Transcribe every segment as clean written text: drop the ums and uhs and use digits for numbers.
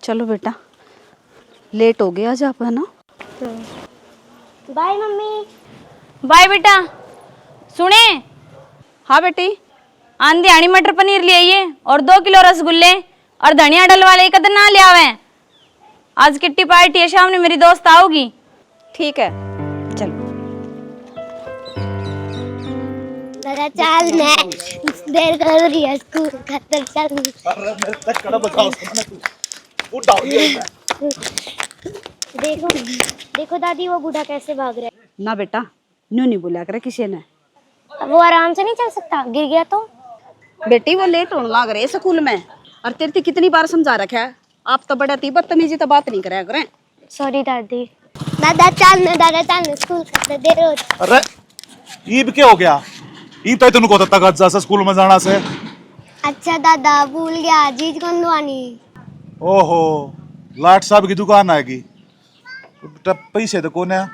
चलो बेटा, लेट हो गया आज आप, है ना। Bye mummy. बाय बेटा। सुने। हाँ बेटी। आंधी आनी मटर पनीर ले आइए और 2 किलो रसगुल्ले और धनिया डल वाले एक ना ले आवे। आज किट्टी पार्टी है, शाम ने मेरी दोस्त आओगी। ठीक है चलो। दादा चल, मैं देर कर रही है स्कूल खतर चल। अरे मेरे तक कड़ा बचाओ सामने तू उठ डाल दिया। देखो देखो दादी, वो बूढ़ा कैसे भाग रहा है। ना बेटा, न्यू नहीं बोला करे किसी ने। वो आराम से नहीं चल सकता, गिर गया तो। बेटी वो लेट होने लग रहे स्कूल में, और तेरे से कितनी बार समझा रखा है, आप तो बड़ा ती बदतमीजी तो बात नहीं करे करें। सॉरी दादी। दादा चल ना, दादा चल ना, स्कूल खतर देर हो। अरे ईब क्या हो गया? ईब तो तुमको तक आज जा स्कूल में जाना से। अच्छा दादा भूल गया, जीज कौन लुआनी। ओहो, लाट साहब की दुकान आएगी। बेटा पैसे तो कौन है?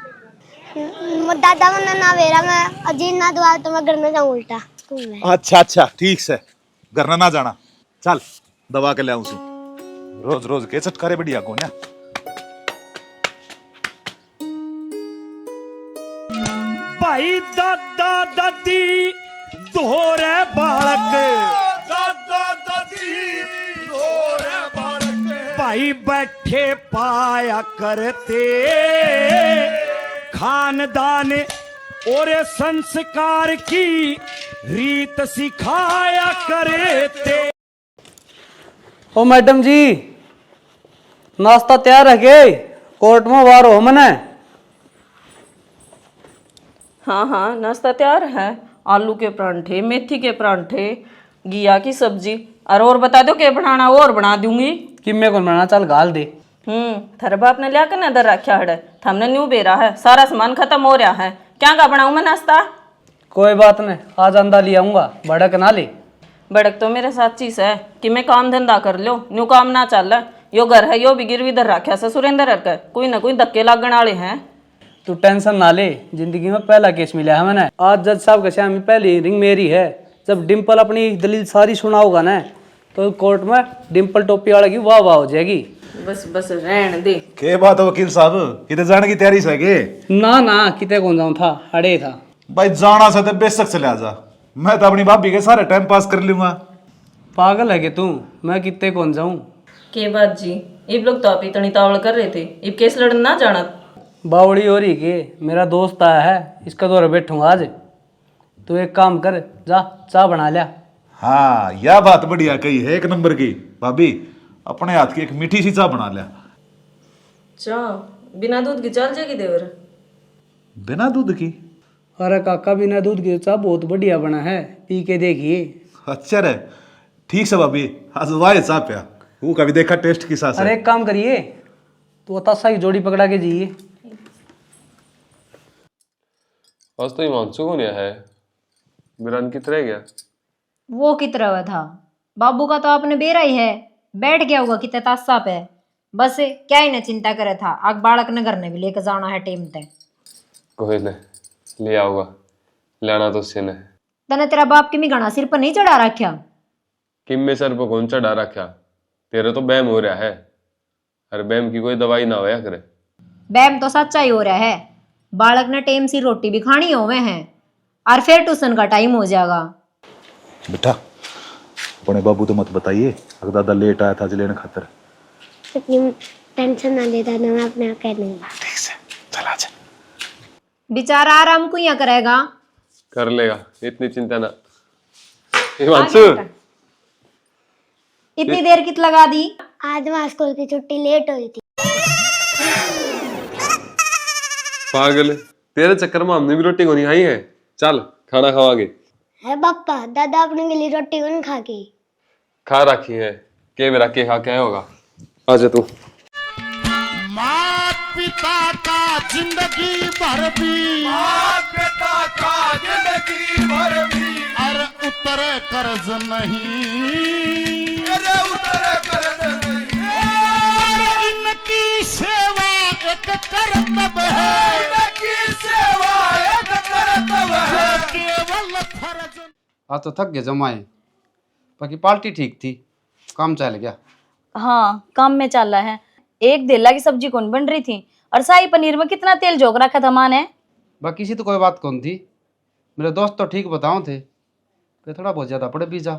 दादा वरना ना वेरा, मैं अजीज ना दुआ तो मैं घर में जाऊं उल्टा स्कूल में। अच्छा अच्छा ठीक से, घर ना जाना। चल दवा के ले आऊं। रोज रोज के चटकारे बढ़िया कौन है? भाई दादा दादी दोहरे बालक, दादा दादी दोहरे बालक, भाई बैठे पाया करते खानदान और संस्कार की रीत सिखाया करते। ओ मैडम जी, नाश्ता तैयार है के? कोर्ट में वार हो मने। हाँ हाँ नाश्ता तैयार है। आलू के परांठे, मेथी के परांठे, घिया की सब्जी। और बता दो क्या बनाना, और बना दूंगी। किम्मे को बनाना, चल गाल दे। थारे बाप ने लिया कर नजर रखा है, हमने न्यू बेरा है, सारा सामान खत्म हो रहा है। क्या का बनाऊं मैं नाश्ता? कोई बात नहीं, आज अंडा ले आऊंगा, भड़क ना ले। बड़क तो मेरे साथ चीज है कि मैं काम धंधा कर लो, न्यू काम ना चल। यो घर है यो भी गिरवी धर रखा है सुरेंद्र कर, कोई ना कोई धक्के लागण वाले हैं। तू टेंशन ना ले, जिंदगी में पहला केस मिला है मैंने। आज जज साहब के सामने पहली रिंग मेरी है। जब डिम्पल अपनी दलील सारी सुनाओगा ना, तो कोर्ट में डिम्पल टोपी वाले की वाह वाह हो जाएगी। बस बस रहन दे। के बात है वकील साहब, किते जाने की तैयारी से के? ना ना, किते कौन जाऊं था, अड़े था। भाई जाना से तो बेशक चले आजा, मैं तो अपनी भाभी के सारे टाइम पास कर लूंगा। पागल है कि तू? मैं कितने कौन जाऊं? के बात जी, इब लोग तो आप इतनी तावड़ कर रहे थे, इब केस लड़न ना जाना। बावड़ी हो रही के मेरा दोस्त आया है, इसका दौर बैठूंगा आज। तू एक काम कर, जा चाय बना लिया। हाँ यह बात बढ़िया कही है, एक नंबर की। भाभी अपने हाथ की एक मीठी सी चाय बना लिया। चाह बिना दूध की चल जाएगी देवर? बिना दूध की? अरे काका, बिना दूध की चाय बहुत बढ़िया बना है, पी के देखिए। अच्छा रे, ठीक से भाभी, आज वाह चाय पिया, वो कभी देखा टेस्ट की साथ। अरे एक काम करिए, तो बतासा की जोड़ी पकड़ा के जाइए। आज तो हिमांशु को नहीं है, बिरान कित रह गया? वो कित रहा था बाबू का, तो आपने बेरा ही है, बैठ गया होगा कितने तासा पे। बस क्या ही ना चिंता करे था, आग बालक नगर ने भी लेकर जाना है टेम ते। कोई नहीं, ले आऊंगा, लाना तो उससे ने। तने तेरा बाप की मी घना सिर पर नहीं चढ़ा रखा? किम में सर पर कौन चढ़ा रखा? तेरे तो बैम हो रहा है, अरे बैम की कोई दवाई ना होया करे। बैम तो सच्चा ही हो रहा है, बालक ने टेम सी रोटी भी खानी होवे हैं, और फिर ट्यूशन का टाइम हो जाएगा। बेटा अपने बाबू तो मत बताइए, अगर दादा लेट आया था लेने खातर। टेंशन ना ले दादा, मैं अपने आप कह दूंगा। ठीक से चल आजा। बेचारा आराम को यहाँ करेगा। कर लेगा, इतनी चिंता ना। हिमांशु इतनी देर कित लगा दी? आज वहाँ स्कूल की छुट्टी लेट हुई थी। पागल, तेरे चक्कर में हमने भी रोटी को नहीं खाई है। चल खाना खावागे। है पापा, दादा अपने के लिए रोटी कौन खा के? खा रखी है, के मेरा के खा के होगा। आजा तू। माँ पिता का जिंदगी भर भी, माँ पिता का जिंदगी भर भी, अरे उतर कर्ज नहीं, अरे उतर कर्ज नहीं, अरे इनकी सेवा एक कर्तव्य है, इनकी सेवा एक कर्तव्य है, केवल फर्ज। आज तो थक गए जमाए, बाकी पार्टी ठीक थी, काम चल गया। हाँ, काम में चल रहा है। एक देला की सब्जी कौन बन रही थी और शाही पनीर में कितना तेल झोंक रखा था माँ ने। बाकी से तो कोई बात कौन थी, मेरे दोस्त तो ठीक बताओ थे, पे थोड़ा बहुत ज्यादा पड़े पिज्जा।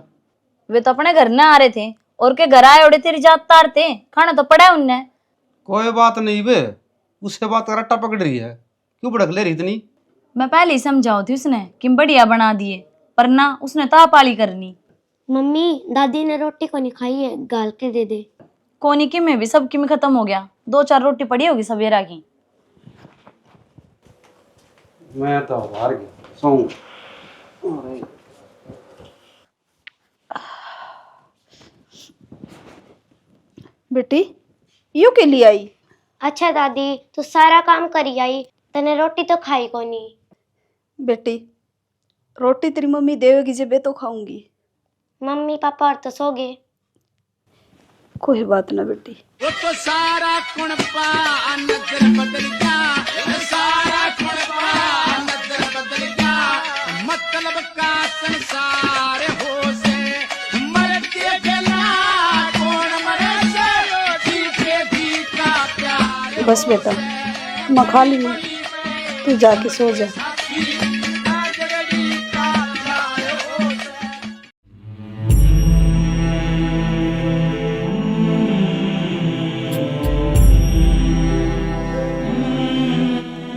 वे तो अपने घर न आ रहे थे और के घर आए उड़े तेरी जात तारते, खाना तो पड़ा है उनने। कोई बात नहीं बे, उससे बात कर रट्टा पकड़ रही है, क्यों भड़क ले रही इतनी। मैं पहले ही समझाओ थी उसने कि बढ़िया बना दिए, पर ना उसने तापाली करनी। मम्मी दादी ने रोटी को नहीं खाई है, गाल के दे दे। कोनी की में भी सबकी में खत्म हो गया, 2-4 रोटी पड़ी होगी सवेरा की। मैं तो हार गया, सो बेटी यू के लिए आई? अच्छा दादी, तू सारा काम करी आई, तने रोटी तो खाई को नहीं। बेटी रोटी तेरी मम्मी देवेगी जब तो खाऊंगी। मम्मी पापा और तो सो गए। कोई बात ना बेटी। वो तो सारा कुणपा नजर बदल गया, सारा कुणपा नजर बदल गया, मतलब का संसार हो से मरते गला कौन मरे से जीते जी का प्यार। बस बेटा मैं खा ली हूँ, तू जाके सो जा।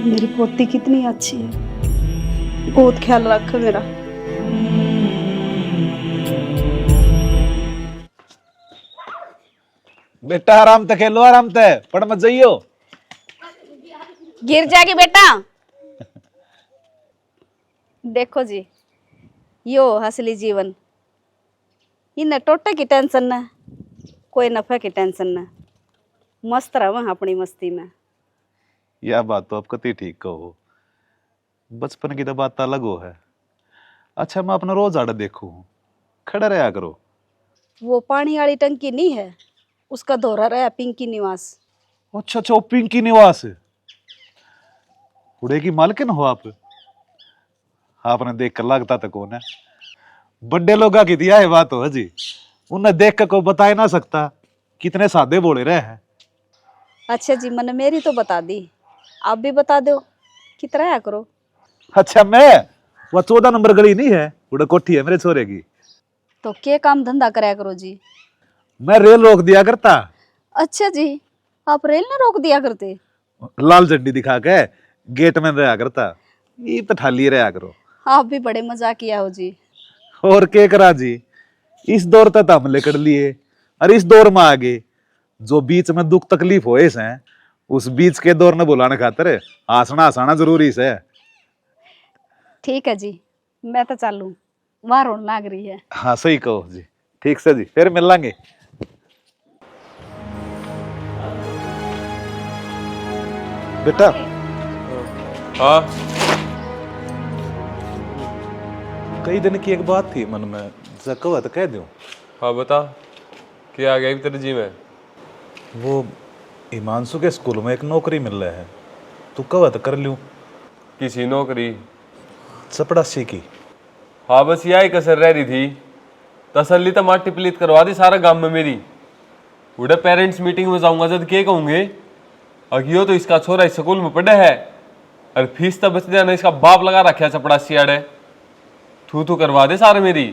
मेरी पोती कितनी अच्छी है, बहुत ख्याल रख मेरा। बेटा आराम से खेलो, आराम से पढ़ मत जाइयो। गिर जाएगी बेटा। देखो जी यो असली जीवन, इन टोटे की टेंशन न, कोई नफे की टेंशन न, मस्त रहो अपनी मस्ती में। यह बात तो आप कति ठीक कहो, बचपन की तो बात अलग हो है। अच्छा मैं अपना रोज आड़ा देखू, खड़ा रहा करो। वो पानी वाली टंकी नहीं है, उसका दोहरा रहा पिंकी निवास। अच्छा अच्छा, पिंकी निवास उड़े की मालकिन हो आप? आपने देख कर लगता तो कौन है, बड़े लोग की दिया है बात हो जी, उन्हें देख कर कोई बता ही ना सकता, कितने सादे बोले रहे हैं। अच्छा जी मैंने मेरी तो बता दी, आप भी बता दो कितना है करो। अच्छा मैं वो 14 नंबर गली नहीं है, उड़े कोठी है मेरे छोरे की। तो क्या काम धंधा कराया करो जी? मैं रेल रोक दिया करता। अच्छा जी आप रेल ना रोक दिया करते? लाल झंडी दिखा के गेट में रहा करता, ये तो ठाली रहा करो। आप भी बड़े मजाक किया हो जी। और क्या करा जी, इस दौर तक हम लेकर लिए, और इस दौर में आगे जो बीच में दुख तकलीफ होए से, उस बीच के दौर ने बुलाने खातर हंसना हंसाना जरूरी से। ठीक है जी मैं तो चालू, वहां रोन लाग रही है। हाँ सही कहो जी, ठीक से जी, फिर मिल लांगे। बेटा हाँ कई दिन की एक बात थी मन में, कहो तो कह दूं। हाँ बता, क्या आ गया तेरे जी में? वो हिमांशु के स्कूल में एक नौकरी मिल रहा है, तू कहो तो कर लूं। किसी नौकरी? चपड़ासी की। हाँ बस यही कसर रह रही थी, तसल्ली तो मार टिपलित करवा दी सारा गांव में मेरी। उड़े पेरेंट्स मीटिंग में जाऊंगा जब के कहूंगे अगियो तो इसका छोरा इस स्कूल में पढ़े है, और फीस तो बच जाना इसका बाप लगा रखा चपड़ासी आड़े। तू करवा दे सारे मेरी।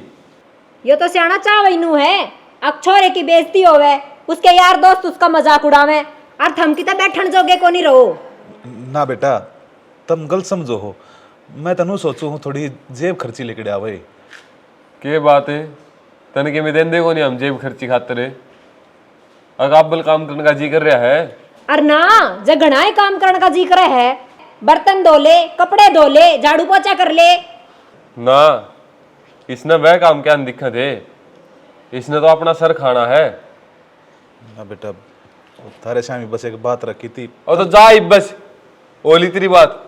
यो तो सियाना चावैनू है, अक्षोरे की बेइज्जती होवे, उसके यार दोस्त उसका मजाक उड़ावे, और थम की तो बैठन जोगे को नहीं रहो। ना बेटा तुम गलत समझो हो, मैं तनु सोचू हूँ थोड़ी जेब खर्ची लेके आवे। के बात है, तन के में देन देखो नहीं हम जेब खर्ची खाते रहे। अकाबल काम करने का जी कर रहा है। और ना जगनाए काम करने का जी करे है, बर्तन धो ले, कपड़े धो ले, झाड़ू पोछा कर ले। ना इसने वह काम क्या दिक्कत है, इसने तो अपना सर खाना है। ना बेटा थारे शामी बस एक बात रखी थी। और तो जा बस ओली तेरी बात।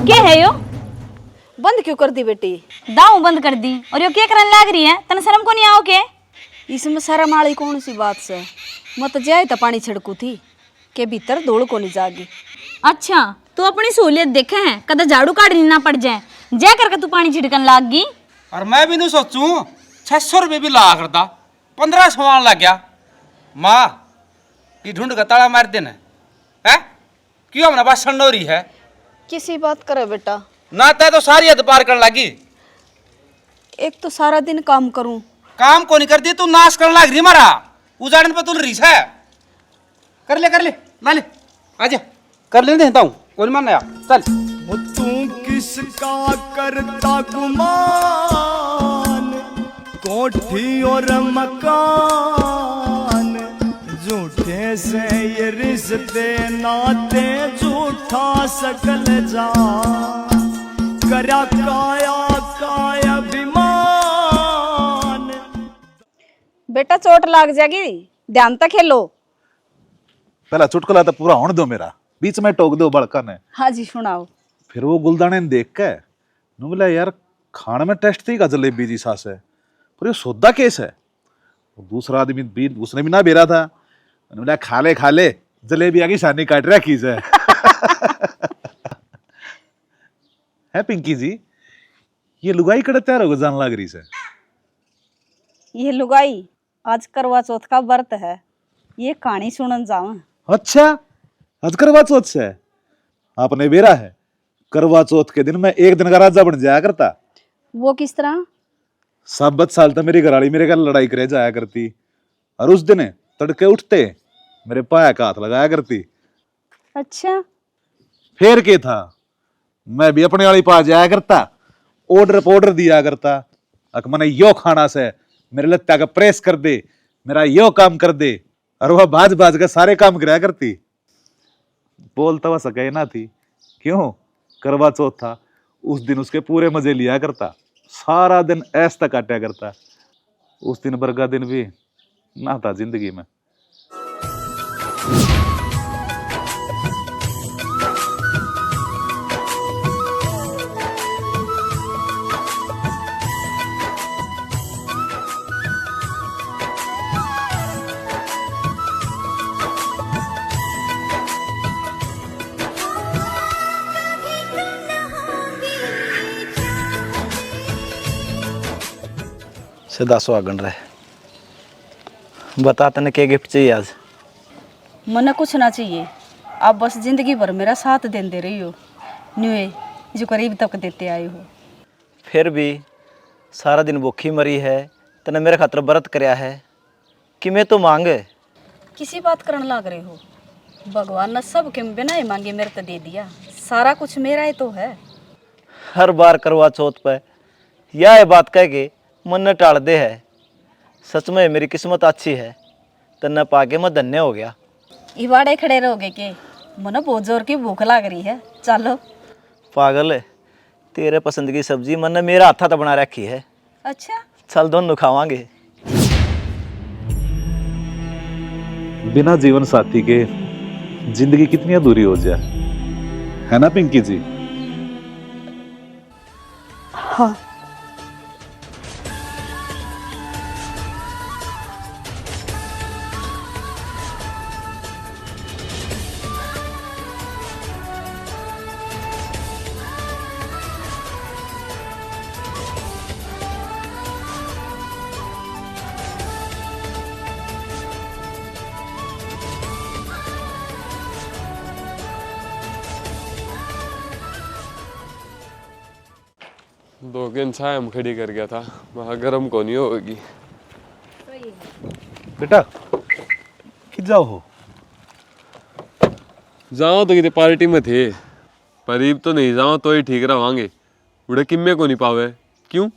क्या है यो? बंद क्यों कर दी बेटी? दाऊ बंद कर दी और यो क्या करने लाग रही है? तने शर्म को नहीं आओ के? इसमें शर्म आड़ी कौन सी बात से? मत जाए तो पानी छिड़कू थी के भीतर धूल को नहीं जागी। अच्छा तू अपनी सहूलियत देखे है, कदा झाड़ू काटनी ना पड़ जाए, जा करके तू पानी छिड़कन लाग गई। और मैं भी नहीं सोचूं 600 रुपये भी ला करता 1500 आने लग गया। माँ ये ढूंढ का ताला मार देना है क्यों हमने बात संडोरी है किसी बात करे बेटा? ना तय तो सारी हद पार करने लगी। एक तो सारा दिन काम करूं, काम को नहीं करती तू नाश करने लग रही मारा उजाड़न पे तू रीस है। कर ले ला ले आजा कर ले देता हूँ कोई मान आया चल। तू किसका करता गुमान, कोठी और मकान, झूठे से ये रिश्ते नाते झूठा सकल जा, करा काया काया अभिमान। बेटा चोट लाग जाएगी, ध्यान तक खेलो। पहला चुटकुला तो पूरा होने दो मेरा, बीच में टोक दो बड़का ने। हाँ जी सुनाओ। फिर वो गुलदाने ने देख के नु बोला यार खाने में टेस्ट थी का जलेबी जी सास है, पर ये सौदा केस है। दूसरा आदमी भी उसने भी ना बेरा था, बोला खा ले जलेबी आगे शानी काट रहा की है। है पिंकी जी ये लुगाई कड़े तैयार होगा जान लग रही से। ये लुगाई आज करवा चौथ का व्रत है, ये कहानी सुनन जाऊं। अच्छा आज करवा चौथ से आपने बेरा है। करवा चौथ के दिन मैं एक दिन का राजा बन जाया करता। वो किस तरह? 7 साल तो मेरी घरवाली मेरे घर लड़ाई करे जाया करती, और उस दिन तड़के उठते मेरे पाया का हाथ लगाया करती। अच्छा फिर क्या था, मैं भी अपने वाली पास जाया करता, ऑर्डर दिया करता, अक मैंने यो खाना से मेरे लत्ता का प्रेस कर दे, मेरा यो काम कर दे, और वह बाज के सारे काम कराया करती। बोलता वह सके ना थी, क्यों करवा चौथ था उस दिन उसके पूरे मजे लिया करता, सारा दिन ऐसा काटा करता। उस दिन भर का दिन भी ना था जिंदगी में। सदा सुहागन रहे। बता तने क्या गिफ्ट चाहिए आज? मने कुछ ना चाहिए, आप बस जिंदगी भर मेरा साथ देते रही हो, न्यूए जो करीब तक देते आए हो। फिर भी सारा दिन भूखी मरी है, तने मेरे खातर व्रत करया है कि मैं तो मांगे। किसी बात करने लग रहे हो? भगवान ने सब के बिना ही मांगे मेरे तो दे दिया, सारा कुछ मेरा ही तो है। हर बार करवा चौथ पे यह बात कह के मन न टाल दे है। सच में मेरी किस्मत अच्छी है, तन्ने पाके मैं धन्य हो गया। इवाड़े खड़े रहोगे के? मने बहुत जोर की भूख लग रही है, चलो। पागल है, तेरे पसंद की सब्जी मन ने मेरा हाथा तो बना रखी है। अच्छा चल दोनों खावांगे। बिना जीवन साथी के जिंदगी कितनी अधूरी हो जाए, है ना पिंकी जी? हाँ दो दिन छाया हम खड़ी कर गया था, वहां गर्म को नहीं होगी। बेटा कि जाओ हो? जाओ तो कितने पार्टी में थे, परीब तो नहीं जाओ तो ही ठीक रहोगे। उड़े किम्मे को नहीं पावे, क्यों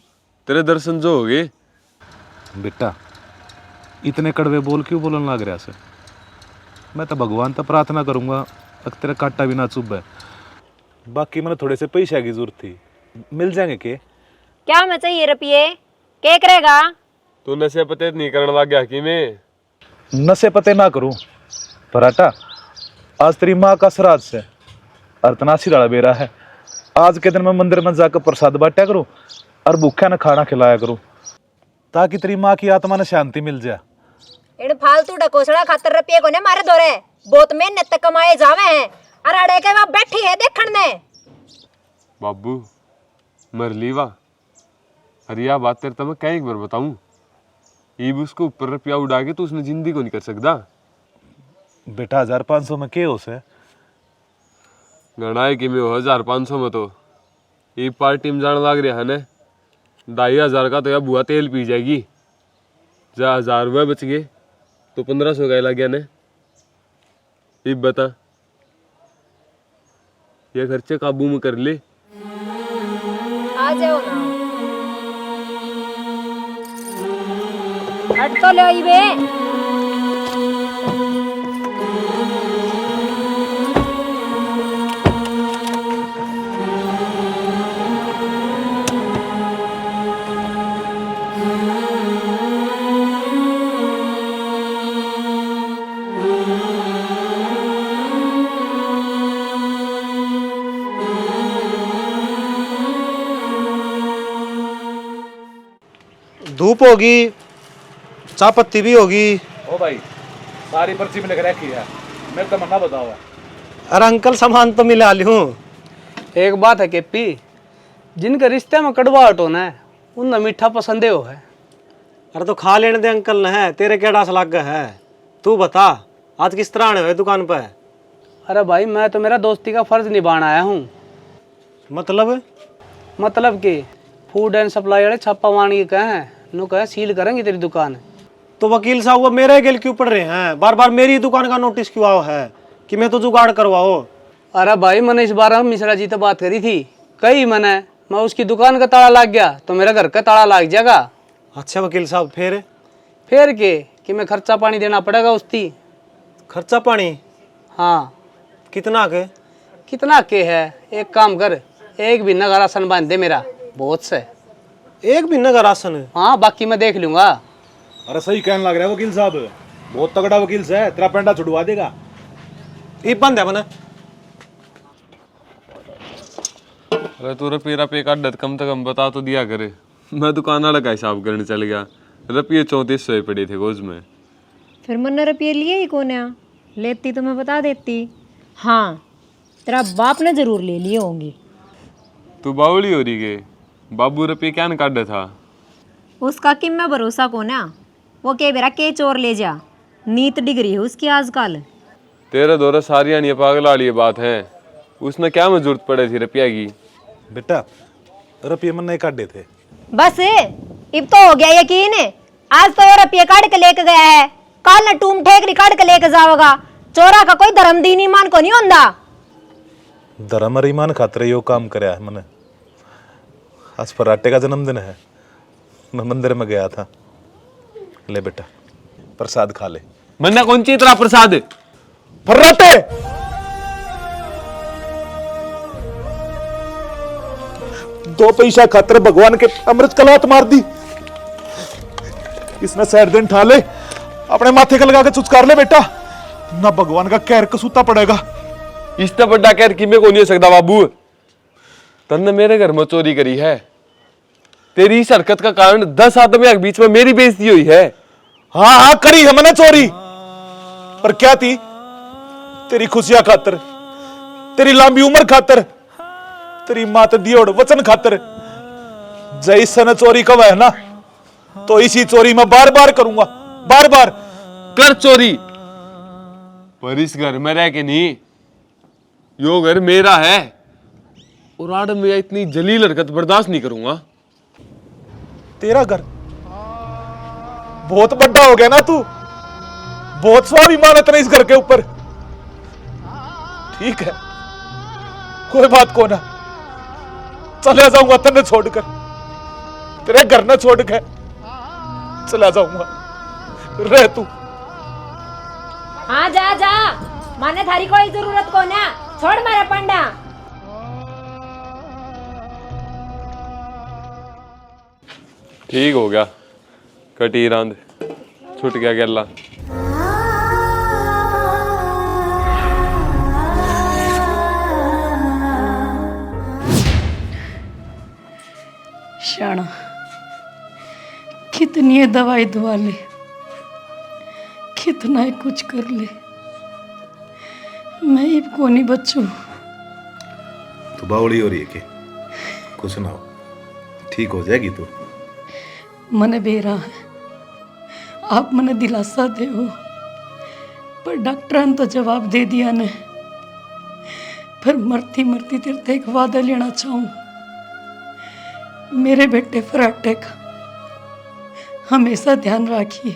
तेरे दर्शन जो हो गए। बेटा इतने कड़वे बोल क्यों बोलने लग रहा से? मैं तो भगवान तो प्रार्थना करूंगा तक तेरा काटा भी ना चुभ। बाकी मैंने थोड़े से पैसे की जरूरत थी, मिल जाएंगे के? क्या मैं चाहिए रुपये? क्या करेगा? तू नशे पते नहीं करने लग गया कि मैं? नशे पते ना करूं, पराठा आज तेरी माँ का श्राद्ध है, अर्तनासी डाला बेरा है। आज के दिन मैं मंदिर में जाकर प्रसाद बांटा करूं और भूखा न खाना खिलाया करूं, ताकि तेरी माँ की आत्मा ने शांति मिल जाए। इन फालतू डकोसड़ा खातर रुपये को ने मारे दोरे, बहुत मेहनत तक कमाए जावे हैं और अड़े के वहां बैठी है देखण ने। बाबू मरली वाह, अरे यह बात तेरे तो मैं कई बार बताऊं, ईब उसको ऊपर रुपया उड़ा के तो उसने जिंदगी को नहीं कर सकता। बेटा 1500 में के हो से गणाए कि मैं 1500 में तो ये पार्टी में जाने लग रहा है ने 2500 का तो यह बुआ तेल पी जाएगी। जा 1000 रुपये बच गए तो 1500 का लग गया ने। ये बता ये खर्चे काबू में कर ले। आ जाओ ना, हट तो ले बे। धूप होगी, चाय पत्ती भी होगी। ओ भाई सारी पर्ची में लिख रखी है, मेरे को मना बताओ। अरे अंकल सामान तो मिला ली हूँ। एक बात है केपी, जिनके रिश्ते में कड़वाहट होना है उनका मीठा पसंदे हो है। अरे तो खा लेने दे अंकल ने है, तेरे क्या डास लग गया है। तू बता आज किस तरह आने हुए दुकान पर? अरे भाई मैं तो मेरा दोस्ती का फर्ज निभाना आया हूँ। मतलब कि फूड एंड सप्लाई वाले छापा मारने के कहे नो कहे सील करेंगे तेरी दुकान। तो वकील साहब वो मेरे गेल क्यों पड़ रहे हैं? बार बार मेरी दुकान का नोटिस क्यों आओ है कि मैं तो जुगाड़ करवाओ? अरे भाई मैंने इस बार मिश्रा जी तो बात करी थी, कही मैंने मैं उसकी दुकान का ताला लग गया तो मेरा घर का ताला लग जाएगा। अच्छा वकील साहब फिर के कि मैं खर्चा पानी देना पड़ेगा उसकी। खर्चा पानी? हाँ। कितना के है? एक काम कर, एक महीना का राशन बांध दे मेरा, बहुत से। एक महीना का राशन? हाँ बाकी मैं देख लूंगा। अरे सही कहने लग रहा है वकील साहब, बहुत तगड़ा वकील से है, तेरा पेंडा छुड़वा देगा। ये बंद है मैंने। अरे तू रुपये पे का डर कम से कम बता तो दिया करे। मैं दुकान वाला का हिसाब करने चल गया, रुपये 3400 पड़े थे गोज में। फिर मैंने रुपये लिए ही कौन है? लेती तो मैं बता देती। हाँ तेरा बाप ने जरूर ले लिए होंगे। तू बावली हो रही के बाबू रुपये क्या न काट था? उसका किम में भरोसा कौन है? वो के बेरा के चोर ले जा, नीत डिग्री है उसकी आजकल। तेरे दौरे सारी आनी पागल वाली बात है, उसने क्या में जरूरत पड़े थी रुपया की? बेटा रुपये मन नहीं काटे थे। बस अब तो हो गया यकीन, आज तो ये रुपये काट के लेके गया है, कल न टूम ठेकरी काट के लेके जाओगा। चोरा का कोई धर्म दीन ईमान को नहीं होंदा। धर्म और ईमान खातिर यो काम करया है मैंने। आज फर्राटे का जन्मदिन है, मैं मंदिर में गया था। ले बेटा प्रसाद खा ले। मन्ना कौन सी तरह प्रसाद? फर्राटे दो पैसा खातर भगवान के अमृत कलात मार दी। इसने सैर दिन ठा ले, अपने माथे का लगा के चुचकार ले बेटा, ना भगवान का कहर कसूता पड़ेगा। इससे बड़ा कहर किमें को नहीं हो सकता बाबू। तन्ने मेरे घर में चोरी करी है, तेरी इस हरकत का कारण 10 आदमी के बीच में मेरी बेइज्जती हुई है। हाँ हाँ करी है मैंने चोरी, पर क्या थी? तेरी खुशियां खातर, तेरी लंबी उम्र खातर, तेरी मात दियोड़ वचन खातर। जैसे न चोरी कब है ना, तो इसी चोरी में बार बार करूंगा, बार बार। कर चोरी, पर इस घर में रह के नहीं, यो घर मेरा है और आड़ मैं इतनी जलील हरकत बर्दाश्त नहीं करूंगा। तेरा घर बहुत बड़ा हो गया ना तू, बहुत स्वाभिमान है तेरे इस घर के ऊपर। ठीक है कोई बात को ना, चले जाऊंगा तेने छोड़कर, तेरे घर न छोड़ के चला जाऊंगा, रह तू। हाँ जा जा, माने थारी कोई जरूरत को ना, छोड़ मेरा पंडा। ठीक हो गया, कटी रांद, छुट गया गैला। शाना कितनी दवाई दवा ले, कितना ही कुछ कर ले, मैं ही को नहीं बच्चू। तो बावड़ी हो रही है कि कुछ ना हो, ठीक हो जाएगी तो। मने बेरा है, आप मने दिलासा दे हो, पर डॉक्टर ने तो जवाब दे दिया ने। पर मरती मरती तेरे से एक वादा लेना चाहूं, मेरे बेटे फराटे का हमेशा ध्यान रखिए,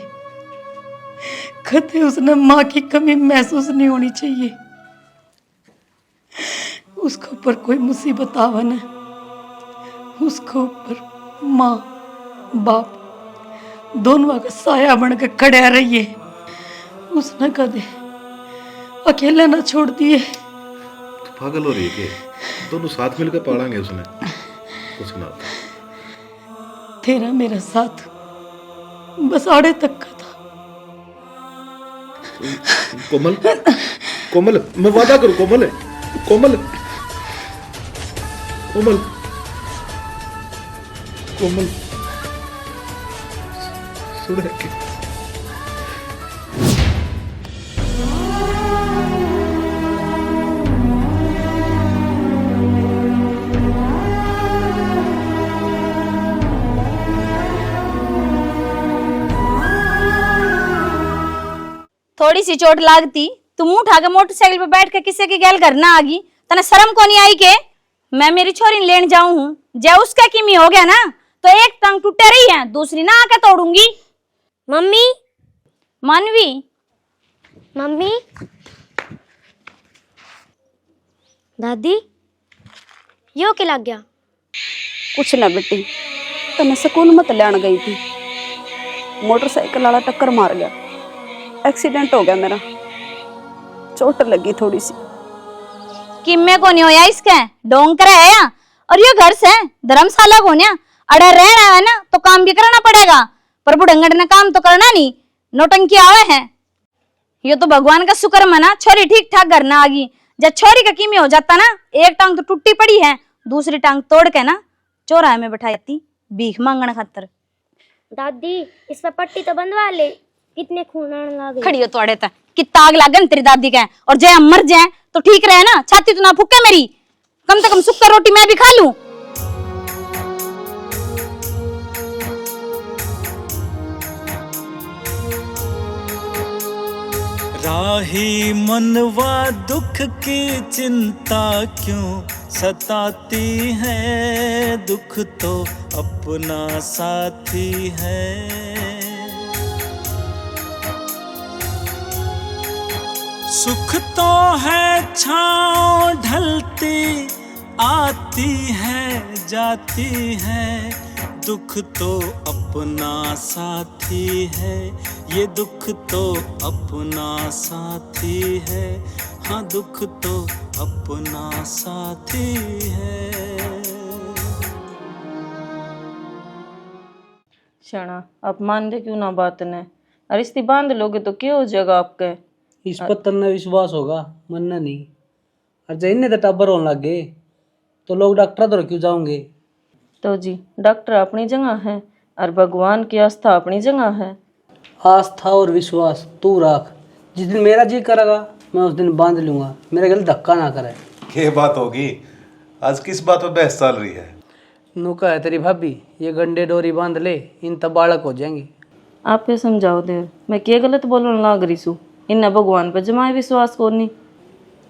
कभी उसने माँ की कमी महसूस नहीं होनी चाहिए। उसके ऊपर कोई मुसीबत आवा न, उसके ऊपर माँ बाप दोनों का साया बन के खड़े रहिए। उसने कदे अकेले ना छोड़ दिए। तो पागल हो रही है कि दोनों साथ मिलकर पालेंगे उसने, कुछ ना। तेरा मेरा साथ बस आड़े तक का था। कोमल, कोमल, मैं वादा करूं कोमल, कोमल, कोमल, कोमल, सुन के थोड़ी सी चोट लागती तू मुंह उठा के मोटरसाइकिल पे बैठ के किसी की गैल करना आ गई, तने शर्म को नहीं आई के? मैं मेरी छोरी लेने जाऊं हूं, जब उसका किमी हो गया ना तो एक टंग टूटे रही है, दूसरी ना आके तोड़ूंगी। मम्मी, मानवी, मम्मी, दादी, यो क्या लग गया? कुछ ना बेटी, तने स्कूल मत लेने गई थी, मोटरसाइकिल वाला टक्कर मार गया, एक्सीडेंट हो गया मेरा, चोट लगी थोड़ी सी। किम्मे को नहीं होया इसके, डोंग करा है या? और ये घर से धर्मशाला को नहीं, अड़ा रहना है ना तो काम भी करना पड़ेगा, पर बुढ़ंगड़ ने काम तो करना नहीं, नौटंकी आवे है। ये तो भगवान का शुक्र मना छोरी ठीक ठाक घर ना आ गई, जब छोरी का किमी हो जाता ना, एक टांग तो टूटी पड़ी है, दूसरी टांग तोड़ के ना चौराहे में बैठा जाती भीख मांगने खातर। दादी, इस पे पट्टी तो बंधवा ले, कितने खून आने लगे। खड़ी हो तोड़े तक कितना आग लागन तेरी दादी का, और जय हम मर जाए तो ठीक रहे ना, छाती तो ना फूके मेरी, कम से कम सुक्का रोटी मैं भी खा लूं। राही मनवा दुख की चिंता क्यों सताती है, दुख तो अपना साथी है। सुख तो है छाँव ढलती आती है जाती है, दुख तो अपना साथी है, ये दुख तो अपना साथी है, हाँ दुख तो अपना साथी है। क्षणा आप मान दे क्यों ना बात ने, और इस्ती बांध लोगे तो क्या हो जाएगा आपके? इस पर तन्ना विश्वास होगा, मनना नहीं। और जैन ने तो टब्बर होने लग गए तो लोग डॉक्टर तो क्यों जाओगे? तो जी डॉक्टर अपनी जगह है और भगवान की आस्था अपनी जगह है। आस्था और विश्वास तू रख, जिस दिन मेरा जी करेगा मैं उस दिन बांध लूंगा, मेरे गले धक्का ना करे। क्या बात होगी आज, किस बात पे बहस चल रही है? नुका है तेरी भाभी, ये गंडे डोरी बांध ले, इन तब बालक हो जाएंगे। आप ये समझाओ देर, मैं क्या गलत बोलने लग रही हूँ? इन भगवान पर जमाए विश्वास करनी।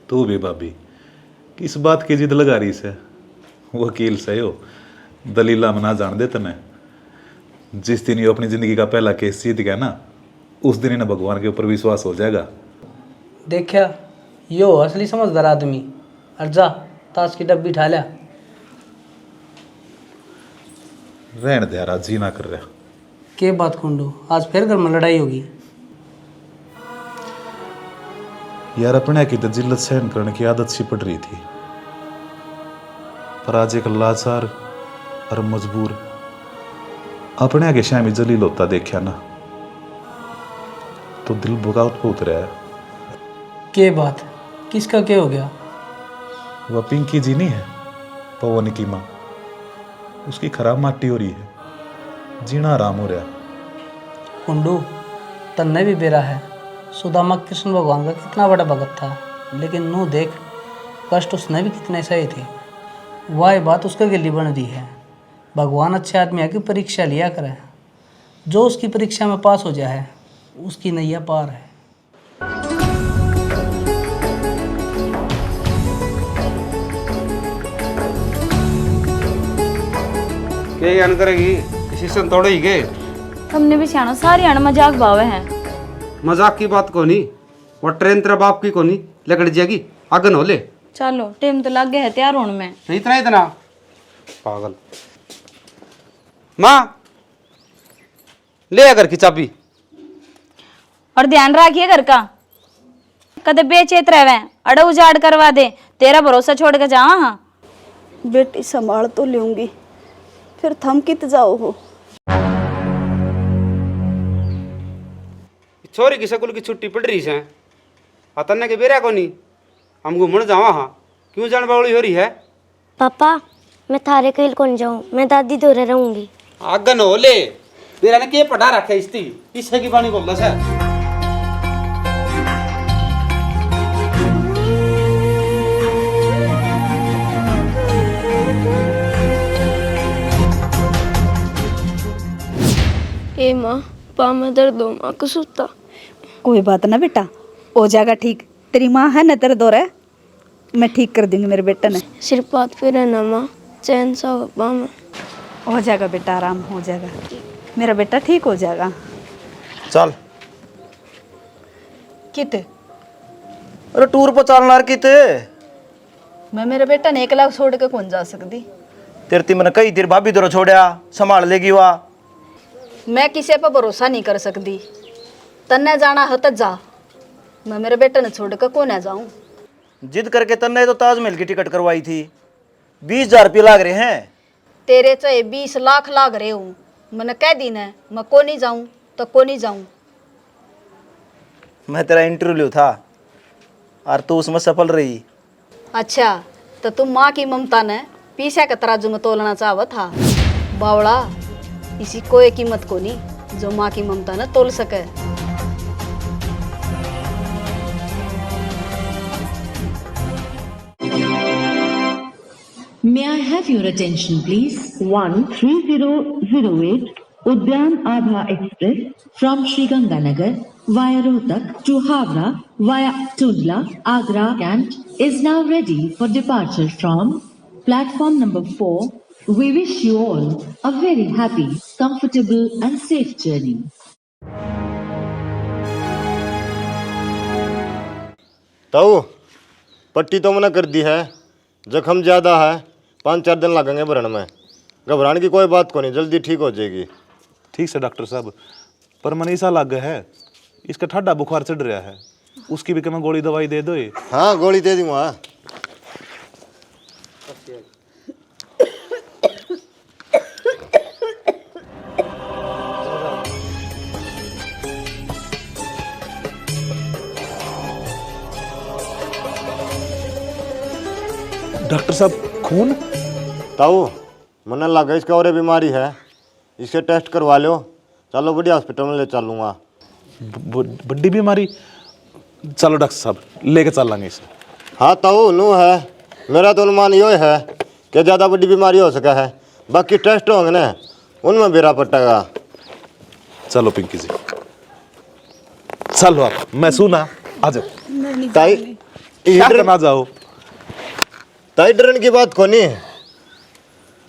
तू भी भाभी किस बात की जिद लगा रही से? वकील से हो, दलीला मना जान दे तने। जिस दिन ये अपनी जिंदगी का पहला केस जीत गया ना, उस दिन इन्हें भगवान के ऊपर विश्वास हो जाएगा। देखा यो असली समझदार आदमी। और जा ताश की डब्बी उठा लिया। रहने दे यार, आज ही ना कर रहा। के बात कुंडू, आज फिर घर में लड़ाई होगी यार। अपने की तो जिल्लत सहन करने की आदत सी पड़ रही थी, पर आज एक लाचार और मजबूर अपने आगे शामी जलील होता देखा ना, तो दिल बुगावत को उतरा है। के बात, किसका क्या हो गया? वह पिंकी जी नहीं है, पवनी की माँ, उसकी खराब माटी हो रही है, जीना आराम हो रहा। कुंडू तन्ने भी बेरा है। सुदामा कृष्ण भगवान का कितना बड़ा भगत था, लेकिन नू देख कष्ट उसने भी कितने सहे थे। वह बात उसके गिल्ली बन रही है। भगवान अच्छे आदमी की परीक्षा लिया करे, जो उसकी परीक्षा में पास हो जाए उसकी नैया पार है। क्या यान करेगी, इसी से तोड़े ही गए। हमने भी सियाणो सारी अण मजाक भावे हैं। मजाक की बात को नहीं, और ट्रेन तेरा बाप की को नहीं लगड़ जाएगी, आगन हो ले। चलो टाइम तो लग गया है तैयार होने में। तो इतना इतना पागल। माँ ले आ घर की चाबी। और ध्यान रखिए घर का, कदे बेचेत रहे अड़ उजाड़ करवा दे, तेरा भरोसा छोड़ के जा। हाँ बेटी संभाल तो लूंगी, फिर थम कित जाओ हो। छोरी की स्कूल की छुट्टी पड़ रही है, अतन्ने के बेरा को नहीं हम घूमने जावा। हाँ क्यों जान बावली हो रही है? पापा मैं थारे कहीं कौन जाऊँ, मैं दादी दोरे रहूंगी। आगन हो ले, बेरा ने के पढ़ा रखा है इसती, इससे की पानी बोलना है। ए माँ पा में दर्द हो, माँ को सुता। कोई बात ना बेटा, हो जाएगा ठीक। तेरी माँ है ना तेरे दो रहे, मैं ठीक कर दूंगी मेरे बेटा ने। सिर्फ बात पे रहना माँ, चैन सा हो पा में। हो जाएगा बेटा, आराम हो जाएगा, मेरा बेटा ठीक हो जाएगा। चल कित अरे टूर पर चलना रे किते। मैं मेरे बेटा ने 1 लाख छोड़ के कौन जा सकती। तेरे ती मैंने कई देर भाभी दो छोड़या, संभाल लेगी वह। मैं किसी पर भरोसा नहीं कर सकती, तन्ने जाना हो तो जा, मैं मेरे बेटे ने छोड़ कर कौन है जाऊं। जिद करके तन्ने तो ताजमहल की टिकट करवाई थी, 20,000 रुपये लाग रहे हैं। तेरे चाहे 20 लाख लाग रहे हूँ, मैंने कह दी ना मैं को नहीं जाऊं तो को नहीं जाऊं। मैं तेरा इंटरव्यू था और तू उसमें सफल रही। अच्छा तो तुम माँ की ममता ने पीछे का तराजू में तोलना चाहवा था। बावड़ा, इसी कोई कीमत को नहीं जो माँ की ममता ने तोल सके। May I have your attention please? 13008 Udyan Abha Express from Sri Ganganagar via Rohtak to Havra via Tundla, Agra Kant is now ready for departure from platform number 4. We wish you all a very happy, comfortable and safe journey. ताऊ पट्टी तो मना कर दी है, जख्म ज़्यादा है, 5-4 दिन लगेंगे भरने में। घबराने की कोई बात को नहीं, जल्दी ठीक हो जाएगी। ठीक से डॉक्टर साहब, पर मनीषा लग है, इसका ठंडा बुखार चढ़ रहा है, उसकी भी मैं गोली दवाई दे दो। हाँ गोली दे दूंगा। डॉक्टर साहब खून? ताऊ मन लगा इसका और बीमारी है, इसके टेस्ट करवा लो। चलो बड़ी हॉस्पिटल में ले चलूँगा। बड़ी बीमारी? चलो डॉक्टर साहब लेके चल लेंगे इसे। हाँ ताऊ नू है, मेरा तो अनुमान ये है कि ज़्यादा बड़ी बीमारी हो सका है, बाकी टेस्ट होंगे ना उनमें बेरा पटेगा। चलो पिंकी जी चलो, आप मैं सुना आ जाओ। ताई ना जाओ, ताई डरने की बात को नहीं,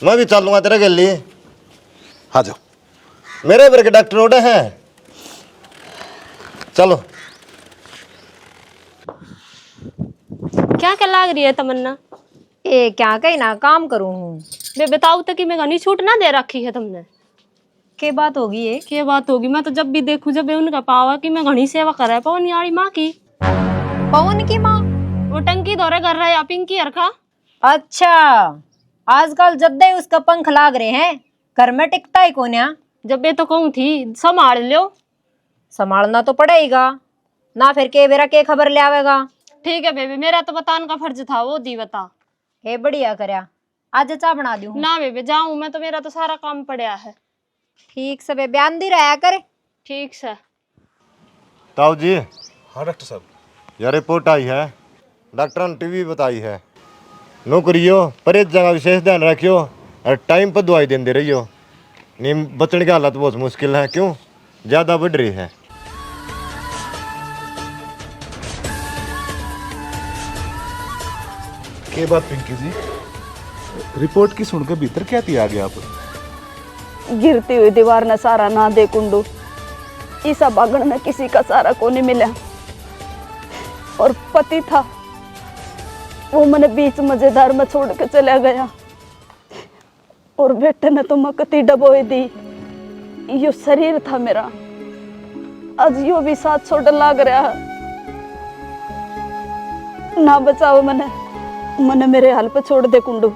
मैं भी चलूँगा तेरे के लिए। आ जाओ, मेरे भर के डॉक्टर उड़े हैं। चलो। क्या क्या लाग रही है तमन्ना? ए क्या कही ना काम करूँ हूँ। बे बताओ तो कि मैं घनी छूट ना दे रखी है तुमने। के बात होगी ये? क्या बात होगी? मैं तो जब भी देखूं जब उनका पावा कि मैं घनी सेवा कर रहा है पवन यारी माँ की। पवन की माँ? वो टंकी दौरे कर रहा है या पिंकी हरखा। अच्छा आजकल जब दे उसका पंख लाग रहे हैं, घर में टिकता ही कौन है। जब बे तो कहूँ थी संभाल लो। संभालना तो पड़ेगा ना, फिर के बेरा के खबर ले आवेगा। ठीक है बेबी, मेरा तो बताने का फर्ज था, वो दी बता। हे बढ़िया करया, आज चाय बना दूं। ना बेबे जाऊं मैं तो, मेरा तो सारा काम पड़ा है। ठीक से बेबे आंधी रहा कर। ठीक से। ताऊ जी, हाँ डॉक्टर साहब। यह रिपोर्ट आई है, डॉक्टर ने टीवी बताई है। नौकरियो पर एक जगह विशेष ध्यान रखियो और टाइम पर दवाई देते रहियो। नींद बचने की हालत बहुत मुश्किल है, क्यों ज़्यादा बढ़ रही है। के बात पिंकी जी, रिपोर्ट की सुनकर भीतर क्या थी आगे आप? गिरती हुई दीवार न सारा ना दे कुंडू, इसा बागण में किसी का सारा को नहीं मिला। और पति था वो मैंने बीच मजेदार में छोड़ के चला गया। और बेटे ने तो मकती डबोई दी। यो शरीर था मेरा, आज यो भी साथ छोड़ लाग रहा है। ना बचाओ मने मेरे हाल पे छोड़ दे कुंडू।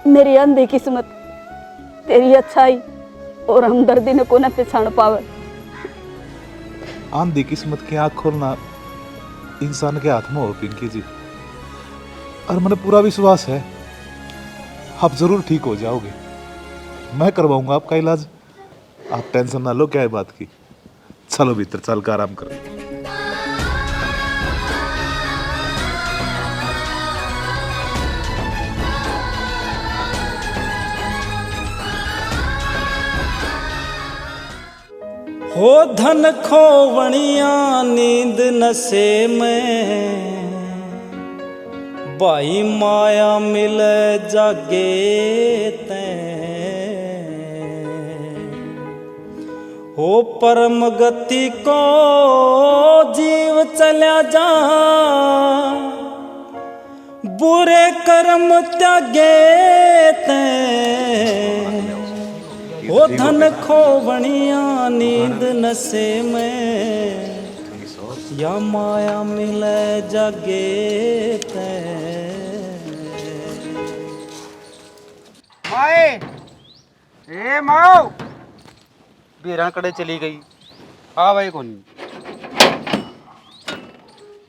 मेरी अंधी किस्मत, तेरी अच्छाई और हमदर्दी ने को न पहचान पावे। आंधी किस्मत की आंख खोलना इंसान के हाथ में हो पिंकी जी, और मुझे पूरा विश्वास है आप जरूर ठीक हो जाओगे। मैं करवाऊंगा आपका इलाज, आप टेंशन ना लो। क्या है बात की, चलो भीतर चल कर आराम करो। हो धन खोवणिया नींद नशे में, भाई माया मिले जागे ते। हो परम गति को जीव चल्या जा, बुरे कर्म त्यागे ते। ओ धन खोवणिया नींद नशे में, या माया मिले जागे ते। माए, ए माओ, बेरा कड़े चली गई। हाँ भाई कौन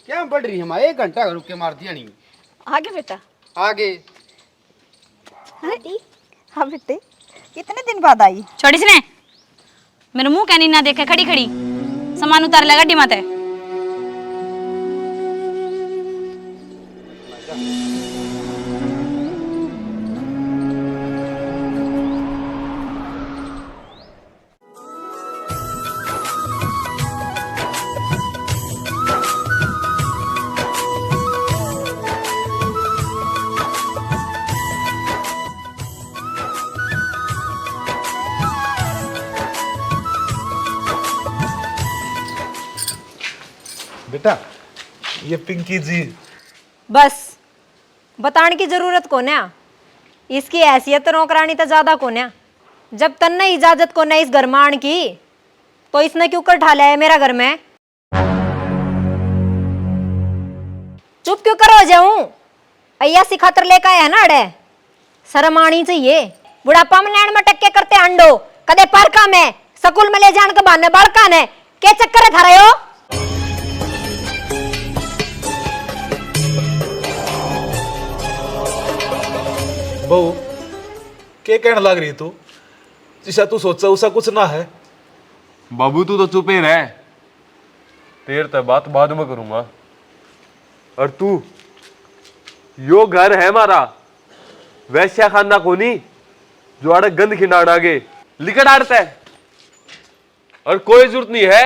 क्या बढ़ रही है माए, 1 घंटा रुक के मार दिया नहीं। आगे बेटा आगे। हाँ बेटे, कितने दिन बाद आई? छोड़ी इसने, मेरे मुंह कहनी ना देखे खड़ी खड़ी। सामान उतार लगा गड्डी माते। बेटा ये पिंकी जी। बस बताने की जरूरत कोने, इसकी हैसियत तो नौकरानी तो ज्यादा कोने। जब तन्ने इजाजत कोने इस घर में आने की, तो इसने क्यों कर ढाला है मेरा घर में? चुप क्यों करो जाऊं? अय्या सिखातर लेकर आया ना अड़े, शर्म आनी चाहिए। बुढ़ापा में नैन में टक्के करते अंडो, कदे पार्का में स्कूल में ले जान के बहाने बालका ने क्या चक्कर है थारे हो? बहू क्या कहने लग रही तू? जिसा तू सोचा उसा कुछ ना है। बाबू तू तो चुप ही रह, तेर तक बात बाद में करूंगा। और तू, यो घर है हमारा, वैश्या खाना कोनी जो आड़े गंद खिंडाण आगे लिकड़ आड़ता है। और कोई जरूरत नहीं है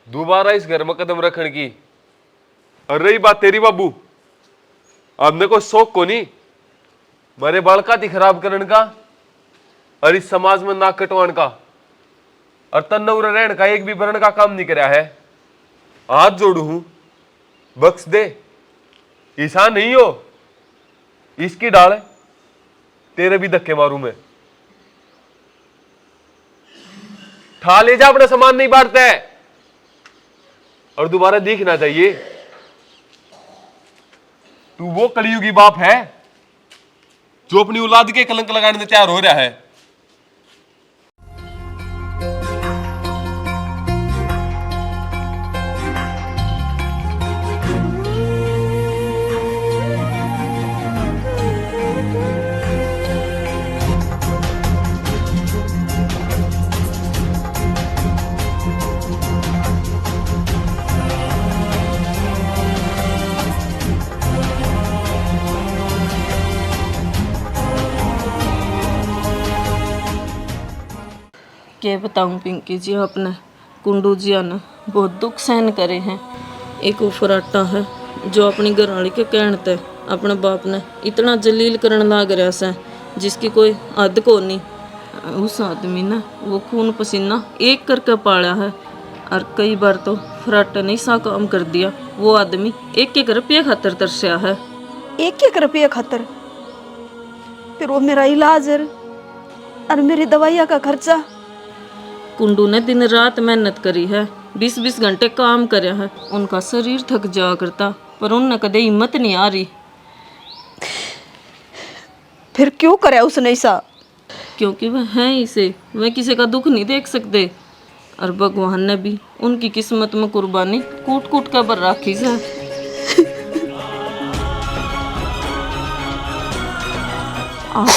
दोबारा इस घर में कदम रखने की। और रही बात तेरी बाबू, हमने कोई शौक को नहीं मारे बालका थी खराब करने का और इस समाज में नाक कटवान का और तन्नौर रहने का एक भी वर्ण का काम नहीं कराया है। हाथ जोड़ू हूं, बख्श दे। ईसा नहीं हो, इसकी डाल तेरे भी धक्के मारू मैं। ठा ले जा, अपना सामान नहीं बांटता है और दोबारा दिखना चाहिए। तू वो कलयुगी बाप है जो अपनी औलाद के कलंक लगाने में तैयार हो रहा है। के बताऊं पिंकी जी, अपने कुंडू जी ने बहुत दुख सहन करे हैं। एक वो फराटा है जो अपनी घरवाली के कहने ते अपने बाप ने इतना जलील करन लाग रहा से जिसकी कोई हद को नहीं। उस आदमी ने वो खून पसीना एक करके पाला है और कई बार तो फराटे ने सा काम कर दिया। वो आदमी 1-1 रुपये खातर तरसया है। 1-1 रुपये खातर? फिर वो मेरा इलाज और मेरी दवाइयाँ का खर्चा? कुंडू ने दिन रात मेहनत करी है, 20-20 घंटे काम करे है। उनका शरीर थक जा करता पर उनने कदे हिम्मत नहीं आ रही। फिर क्यों करे उसने ऐसा? क्योंकि वह हैं इसे, वह किसी का दुख नहीं देख सकते और भगवान ने भी उनकी किस्मत में कुर्बानी कूट कूट कर भर रखी है। आप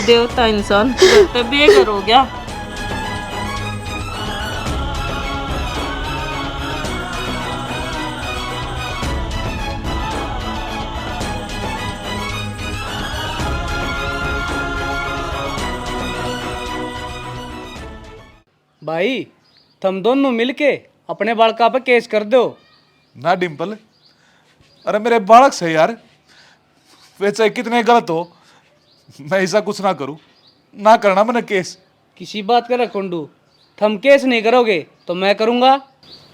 देवता इंसान पे बेघर हो गया। भाई तुम दोनों मिलके अपने बालका पे केस कर दो ना डिम्पल, अरे मेरे बालक से यार, वे चाहे कितने गलत हो, मैं ऐसा कुछ ना करूं। ना करना मैंने केस। किसी बात का कुंडू, तुम केस नहीं करोगे तो मैं करूंगा।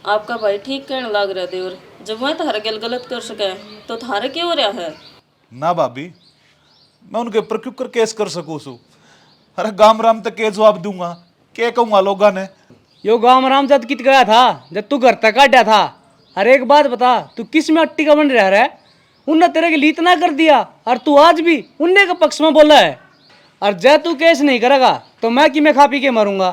आपका भाई ठीक कहने लग रहा देवर, जब वह थारे गल गलत कर सके तो थारे क्यों हो रहा है? ना भाभी, मैं उनके ऊपर क्यों कर केस कर सकूं सु? अरे गाम राम तक के जवाब दूंगा, क्या कहूंगा लोगों ने? यो गांव राम जब कित गया था जब तू घर तक काटा था। अरे एक बात बता, तू किस में अट्टी का बन रहा है? उनने तेरे के लिए इतना कर दिया और तू आज भी उनने के पक्ष में बोला है। और जब तू केस नहीं करेगा तो मैं कि मैं खा पी के मरूंगा।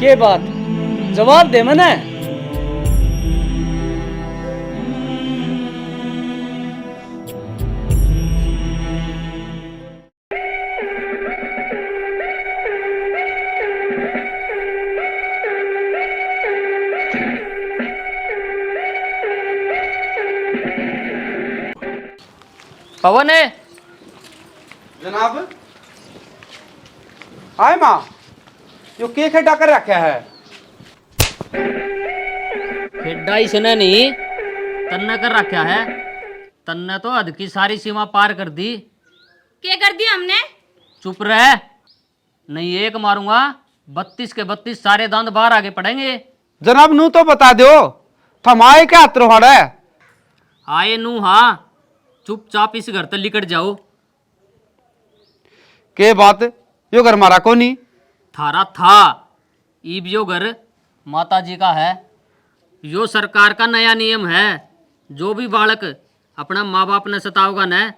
के बात जवाब दे मैंने। पवन है जनाब। हाय माँ, यो केक है डाकर रखा है। खेड्डा इसने नहीं तन्ने कर रखा है। तन्ने तो हद की सारी सीमा पार कर दी। क्या कर दिया हमने? चुप रह, नहीं एक मारूंगा 32 के 32 सारे दांत बाहर आगे पड़ेंगे। जनाब नू तो बता दो, थम आए क्या त्रोहाड़ है? आए नू हाँ, चुपचाप इस घर तक लिकट जाओ। के बात, यो घर मारा को नहीं? थारा था, ईब यो घर माता जी का है। यो सरकार का नया नियम है, जो भी बालक अपना माँ बाप ने सताओगा न,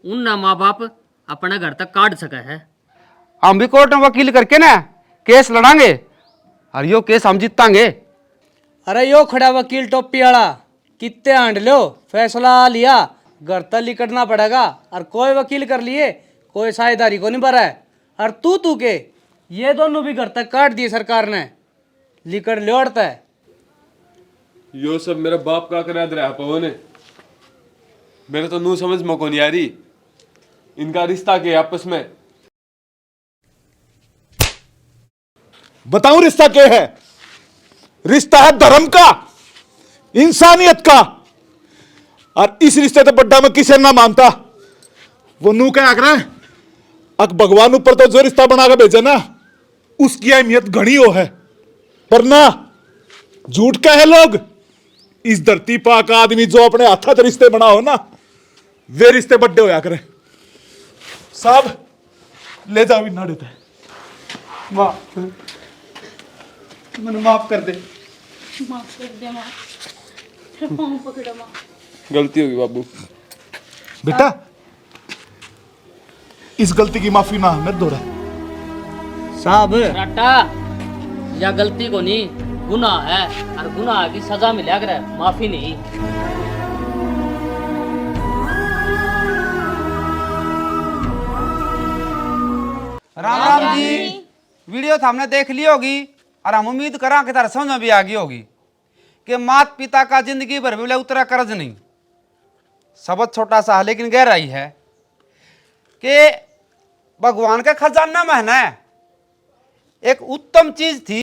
उन माँ बाप अपने घर तक काट सके है। हम भी कोर्ट में वकील करके ना केस लड़ांगे और यो केस हम जीतांगे। अरे यो खड़ा वकील टोपी वाला, कितने हांड लो फैसला लिया, घर तक लिकटना पड़ेगा। और कोई वकील कर लिए, कोई साझेदारी को नहीं भरा है। और तू के ये दोनों भी घर तक काट दिए सरकार ने, लिकट लौटता है। यो सब मेरा बाप का करा रहा है पवन। मेरे तो नू समझ में कौन यारी, इनका रिश्ता के आपस में। बताऊं रिश्ता क्या है? रिश्ता है धर्म का, इंसानियत का। और इस रिश्ते से बड्डा मैं किसे ना मानता। वो नू क्या आकर अक भगवान ऊपर तो जो रिश्ता बना के भेजे ना, उसकी अहमियत घनी हो है। पर ना झूठ का है लोग। इस धरती पा का आदमी जो अपने हाथा से रिश्ते बना हो ना, वे रिश्ते बड्डे होया करे। साहब ले जाओ ना देते। मैंने माफ कर दे। माफ कर दे माँ, तेरा पाँव पकड़ा माँ। गलती होगी बाबू। बेटा इस गलती की माफी ना मत दोहरा। साहब राटा, या गलती को नहीं, गुनाह है और गुनाह की सजा मिला करे, माफी नहीं। राम राम जी। वीडियो तो हमने देख ली होगी और हम उम्मीद करा कि तारा समझ में भी आ गई होगी कि माता पिता का जिंदगी भर भी उतरा कर्ज नहीं। सबक छोटा सा है लेकिन गहराई है कि भगवान के खजाना में है ना एक उत्तम चीज थी